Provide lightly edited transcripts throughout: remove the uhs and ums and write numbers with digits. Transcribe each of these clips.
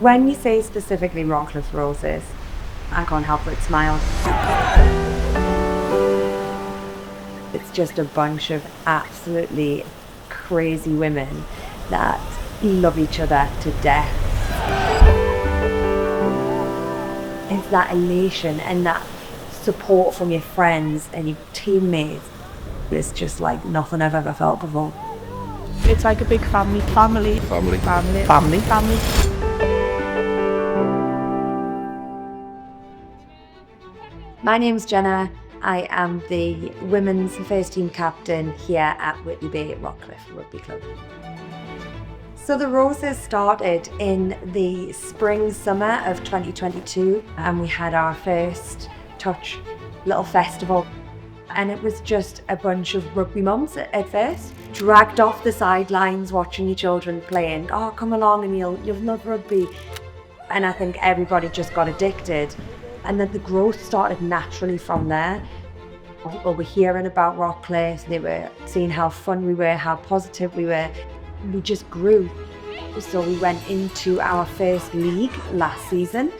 When you say specifically Rockcliffe Roses, I can't help but smile. It's just a bunch of absolutely crazy women that love each other to death. It's that elation and that support from your friends and your teammates. It's just like nothing I've ever felt before. It's like a big family. My name's Jenna. I am the women's first team captain here at Whitley Bay Rockcliffe Rugby Club. So the Roses started in the spring-summer of 2022 and we had our first touch little festival. And it was just a bunch of rugby mums at first, dragged off the sidelines watching your children playing. Oh, come along and you'll love rugby. And I think everybody just got addicted. And then the growth started naturally from there. People were hearing about Rockcliffe, they were seeing how fun we were, how positive we were. We just grew. So we went into our first league last season.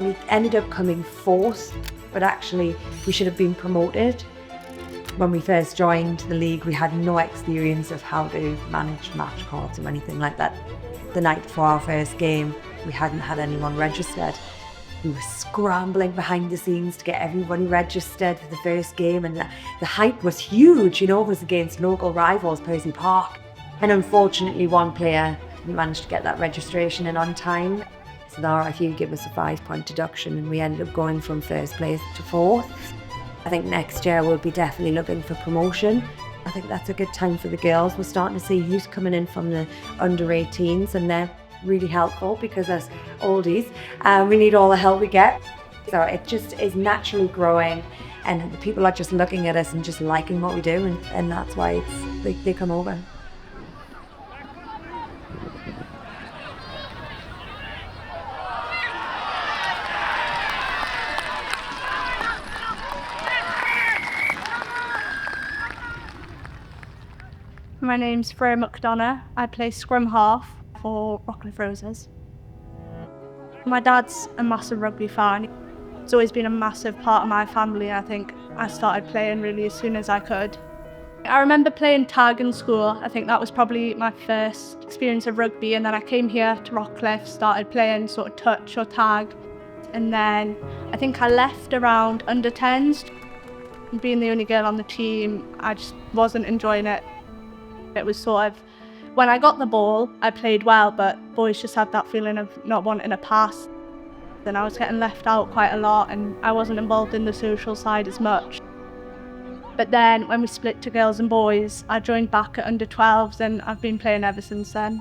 We ended up coming fourth, but actually we should have been promoted. When we first joined the league, we had no experience of how to manage match cards or anything like that. The night before our first game, we hadn't had anyone registered. We were scrambling behind the scenes to get everybody registered for the first game, and the hype was huge, it was against local rivals, Percy Park. And unfortunately, one player didn't manage to get that registration in on time. So the RFU gave us a 5-point deduction and we ended up going from first place to fourth. I think next year we'll be definitely looking for promotion. I think that's a good time for the girls. We're starting to see youth coming in from the under 18s and they're really helpful because as oldies, we need all the help we get. So it just is naturally growing and the people are just looking at us and just liking what we do and that's why they come over. My name's Freya. I play scrum half for Rockcliffe Roses. My dad's a massive rugby fan. It's always been a massive part of my family. I think I started playing really as soon as I could. I remember playing tag in school. I think that was probably my first experience of rugby, and then I came here to Rockcliffe, started playing sort of touch or tag, and then I think I left around under 10s. Being the only girl on the team, I just wasn't enjoying it. It was sort of, when I got the ball, I played well, but boys just had that feeling of not wanting to pass. Then I was getting left out quite a lot and I wasn't involved in the social side as much. But then when we split to girls and boys, I joined back at under 12s and I've been playing ever since then.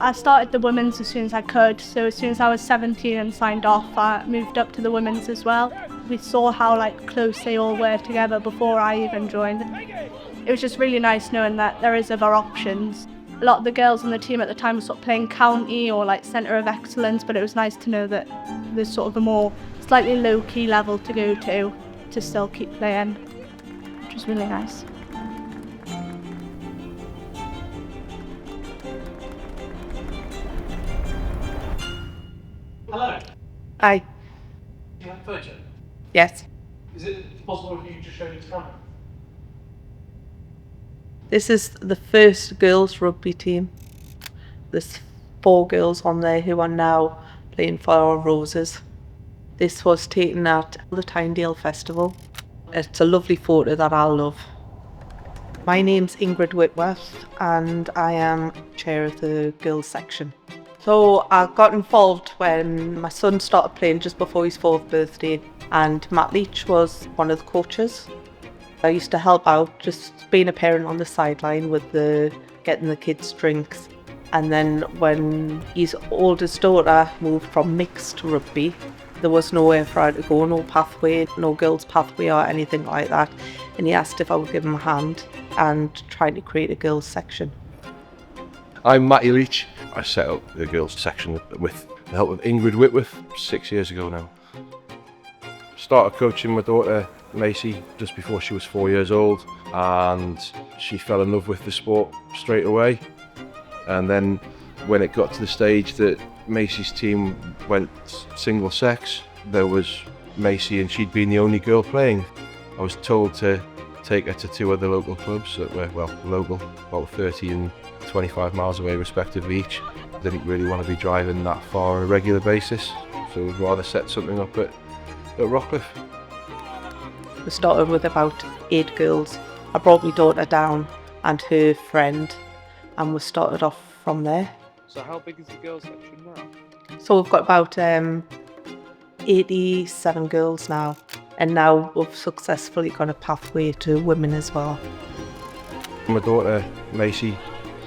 I started the women's as soon as I could, so as soon as I was 17 and signed off, I moved up to the women's as well. We saw how close they all were together before I even joined. It was just really nice knowing that there is other options. A lot of the girls on the team at the time were sort of playing county or centre of excellence, but it was nice to know that there's sort of a more slightly low-key level to go to still keep playing, which was really nice. Hello. Hi. You have a photo? Yes. Is it possible for you to show me the camera? This is the first girls rugby team. There's 4 girls on there who are now playing for our Roses. This was taken at the Tynedale Festival. It's a lovely photo that I love. My name's Ingrid Whitworth and I am chair of the girls section. So I got involved when my son started playing just before his 4th birthday, and Matt Leach was one of the coaches. I used to help out, just being a parent on the sideline with getting the kids drinks. And then when his oldest daughter moved from mixed to rugby, there was nowhere for her to go, no pathway, no girls' pathway or anything like that. And he asked if I would give him a hand and try to create a girls' section. I'm Matty Leach. I set up the girls section with the help of Ingrid Whitworth 6 years ago now. Started coaching my daughter Macy just before she was 4 years old, and she fell in love with the sport straight away. And then When it got to the stage that Macy's team went single sex, there was Macy and she'd been the only girl playing. I was told to take her to 2 other local clubs that were, well, local, about 30 and 25 miles away respectively each. I didn't really want to be driving that far on a regular basis, so I'd rather set something up at Rockcliffe. We started with about 8 girls. I brought my daughter down and her friend, and we started off from there. So how big is the girls section now? So we've got about 87 girls now, and now we've successfully got a pathway to women as well. My daughter Macy,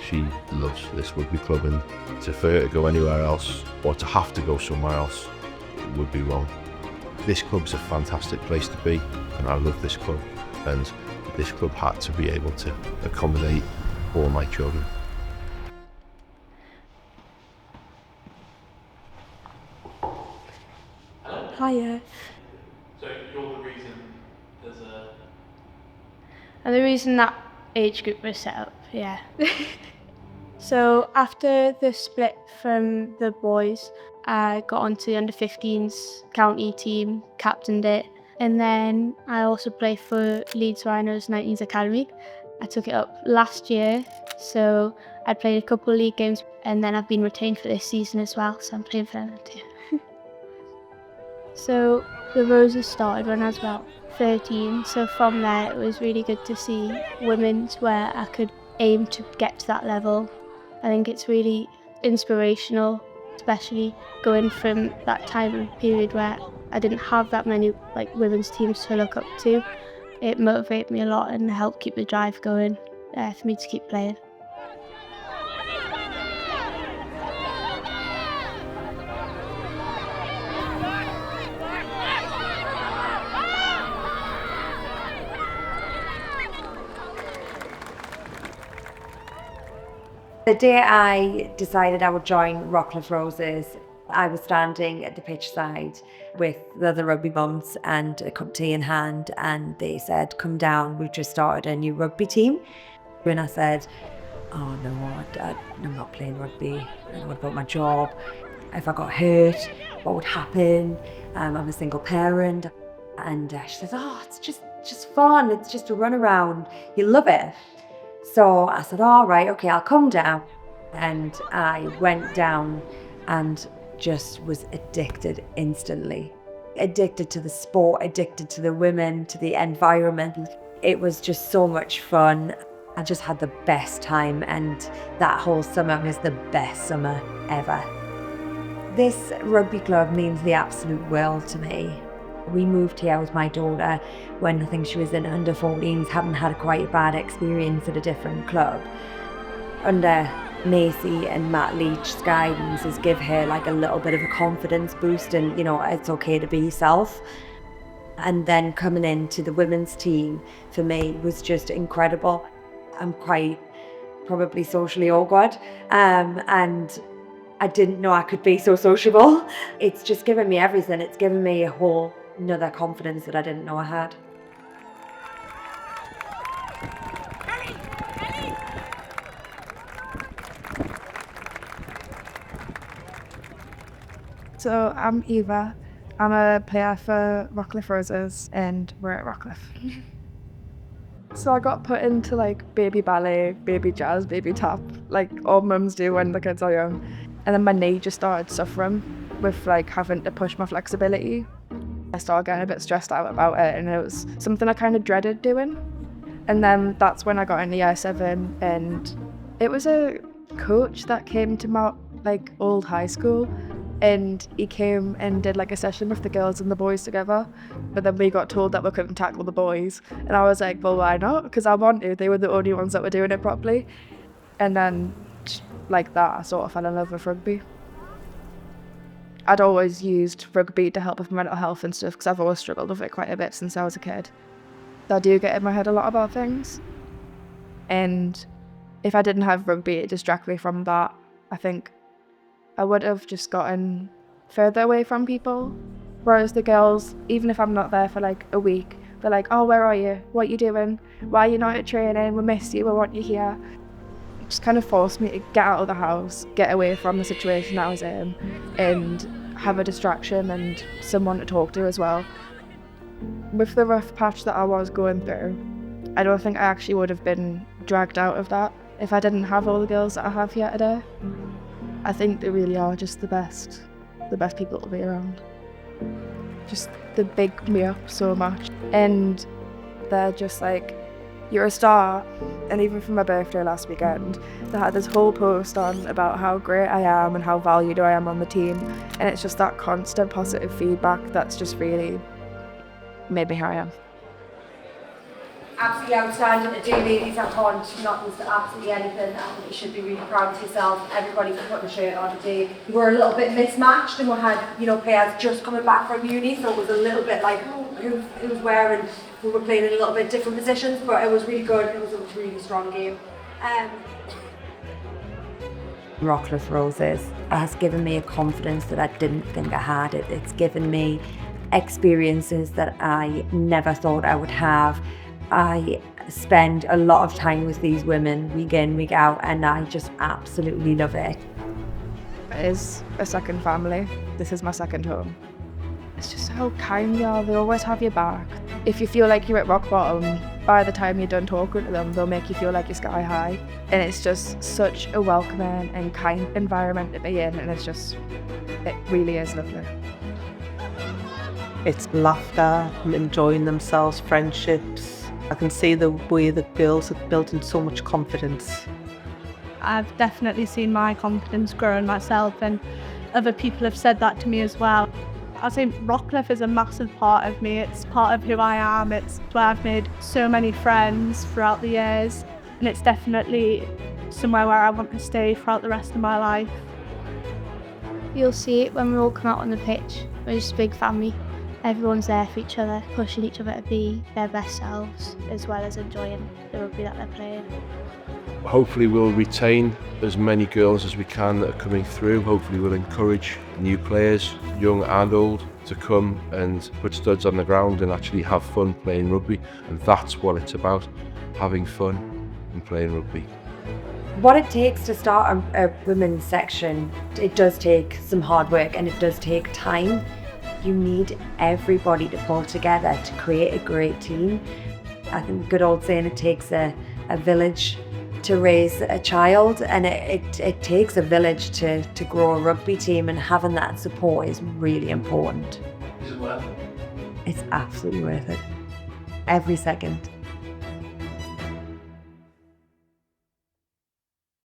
she loves this rugby club, and for her to go anywhere else or to have to go somewhere else would be wrong. This club's a fantastic place to be, and I love this club, and this club had to be able to accommodate all my children. Hiya. So you're the reason there's a... And the reason that age group was set up, yeah. So after the split from the boys, I got onto the under-15s county team, captained it, and then I also played for Leeds Rhinos 19s Academy. I took it up last year, so I played a couple of league games, and then I've been retained for this season as well, so I'm playing for them too. So the Roses started when I was about 13, so from there it was really good to see women's where I could aim to get to that level. I think it's really inspirational, especially going from that time period where I didn't have that many women's teams to look up to. It motivated me a lot and helped keep the drive going for me to keep playing. The day I decided I would join Rockcliffe Roses, I was standing at the pitch side with the other rugby mums and a cup of tea in hand, and they said, "Come down, we've just started a new rugby team." And I said, "Oh no, I'm not playing rugby. What about my job? If I got hurt, what would happen? I'm a single parent." And she says, "Oh, it's just fun. It's just a run around. You love it." So I said, "All right, okay, I'll come down." And I went down and just was addicted instantly. Addicted to the sport, addicted to the women, to the environment. It was just so much fun. I just had the best time, and that whole summer was the best summer ever. This rugby club means the absolute world to me. We moved here with my daughter when I think she was in under 14s, having had quite a bad experience at a different club. Under Macy and Matt Leach's guidance has give her a little bit of a confidence boost, and it's okay to be yourself. And then coming into the women's team for me was just incredible. I'm quite probably socially awkward, and I didn't know I could be so sociable. It's just given me everything. It's given me a whole another confidence that I didn't know I had. So I'm Eva. I'm a player for Rockcliffe Roses, and we're at Rockcliffe. So I got put into baby ballet, baby jazz, baby tap, like all mums do when the kids are young. And then my knee just started suffering with having to push my flexibility. I started getting a bit stressed out about it, and it was something I kind of dreaded doing. And then that's when I got into year 7, and it was a coach that came to my old high school, and he came and did a session with the girls and the boys together, but then we got told that we couldn't tackle the boys, and I was like, well, why not? Because I want to. They were the only ones that were doing it properly. And then that I sort of fell in love with rugby. I'd always used rugby to help with mental health and stuff, because I've always struggled with it quite a bit since I was a kid. I do get in my head a lot about things, and if I didn't have rugby, it distracted me from that. I think I would have just gotten further away from people. Whereas the girls, even if I'm not there for a week, they're like, "Oh, where are you? What are you doing? Why are you not at training? We miss you, we want you here." Just kind of forced me to get out of the house, get away from the situation I was in, and have a distraction and someone to talk to as well. With the rough patch that I was going through, I don't think I actually would have been dragged out of that if I didn't have all the girls that I have here today. I think they really are just the best people to be around. Just they big me up so much, and they're just like, you're a star. And even for my birthday last weekend, they had this whole post on about how great I am and how valued I am on the team, and it's just that constant positive feedback that's just really made me who I am. Absolutely outstanding to do, ladies. I can't not lose absolutely anything. I think you should be really proud of yourself. Everybody for putting a shirt on today. We were a little bit mismatched, and we had, players just coming back from uni, so it was a little bit like, who's where, and we were playing in a little bit different positions, but it was really good. It was a really strong game. Rockcliffe Roses has given me a confidence that I didn't think I had. It's given me experiences that I never thought I would have. I spend a lot of time with these women week in, week out, and I just absolutely love it. It is a second family. This is my second home. It's just how kind they are. They always have your back. If you feel like you're at rock bottom, by the time you're done talking to them, they'll make you feel like you're sky high. And it's just such a welcoming and kind environment to be in, and it really is lovely. It's laughter, enjoying themselves, friendships. I can see the way the girls have built in so much confidence. I've definitely seen my confidence grow in myself, and other people have said that to me as well. I think Rockcliffe is a massive part of me. It's part of who I am. It's where I've made so many friends throughout the years, and it's definitely somewhere where I want to stay throughout the rest of my life. You'll see it when we all come out on the pitch. We're just a big family. Everyone's there for each other, pushing each other to be their best selves, as well as enjoying the rugby that they're playing. Hopefully we'll retain as many girls as we can that are coming through. Hopefully we'll encourage new players, young and old, to come and put studs on the ground and actually have fun playing rugby. And that's what it's about, having fun and playing rugby. What it takes to start a women's section, it does take some hard work and it does take time. You need everybody to pull together to create a great team. I think the good old saying, it takes a village to raise a child, and it takes a village to grow a rugby team, and having that support is really important. Is it worth it? It's absolutely worth it. Every second.